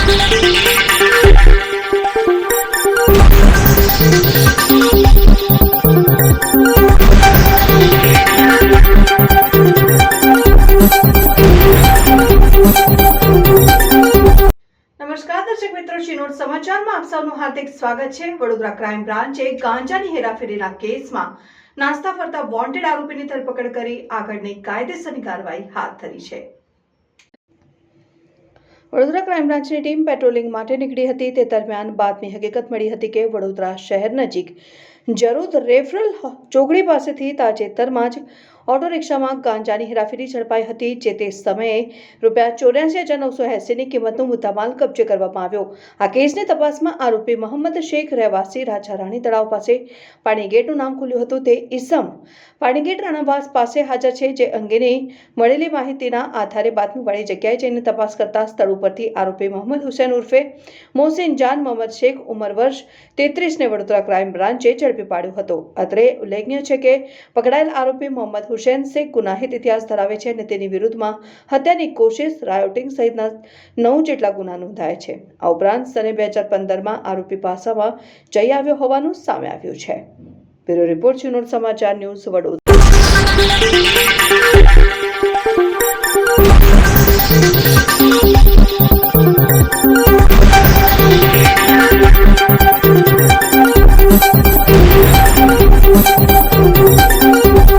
નમસ્કાર દર્શક મિત્રો, ચિનોટ સમાચારમાં આપ સૌનું હાર્દિક સ્વાગત છે। વડોદરા ક્રાઇમ બ્રાન્ચે ગાંજાની હેરાફેરીના કેસમાં નાસ્તા ફરતા વોન્ટેડ આરોપીની ધરપકડ કરી આગળની કાયદેસરની કાર્યવાહી હાથ ધરી છે। વડોદરા ક્રાઇમ બ્રાન્ચની ટીમ પેટ્રોલિંગ માટે નીકળી હતી। તે દરમિયાન બાતમી હકીકત મળી હતી કે વડોદરા શહેર નજીક જરોદ રેફરલ ચોકડી પાસેથી તાજેતરમાં જ ઓટો રિક્ષામાં ગાંજાની હેરાફેરી ઝડપાઈ હતી, જે તે સમયે ₹84,980ની કિંમતનો મુદ્દામાલ કબજે કરવામાં આવ્યો। આ કેસની તપાસમાં આરોપી મોહમ્મદ શેખ રહેવાસી રાજારાણી તળાવ પાસે પાણીગેટનું નામ ખુલ્યું હતું। તે ઇસમ પાણીગેટ રાણાવાસ પાસે હાજર છે, જે અંગેની મળેલી માહિતીના આધારે બાતમીવાળી જગ્યાએ જઈને તપાસ કરતા સ્થળ ઉપરથી આરોપી મોહમ્મદ હુસૈન ઉર્ફે મોહસિન જાન મોહમ્મદ શેખ ઉંમર વર્ષ 33ને વડોદરા ક્રાઇમ બ્રાન્ચે ઝડપી પાડ્યો હતો। અત્રે ઉલ્લેખનીય છે કે પકડાયેલ આરોપી મોહમ્મદ હુસૈન શેખ ગુનાહિત ઇતિહાસ ધરાવે છે અને તેની વિરુદ્ધમાં હત્યાની કોશિશ, રાયોટિંગ સહિતના 9 જેટલા ગુના નોંધાયા છે। આ ઉપરાંત સને 2015માં આરોપી પાસામાં જઈ આવ્યો હોવાનું સામે આવ્યું છે। બ્યુરો રિપોર્ટ, ચિનોટ સમાચાર ન્યૂઝ, વડોદરા।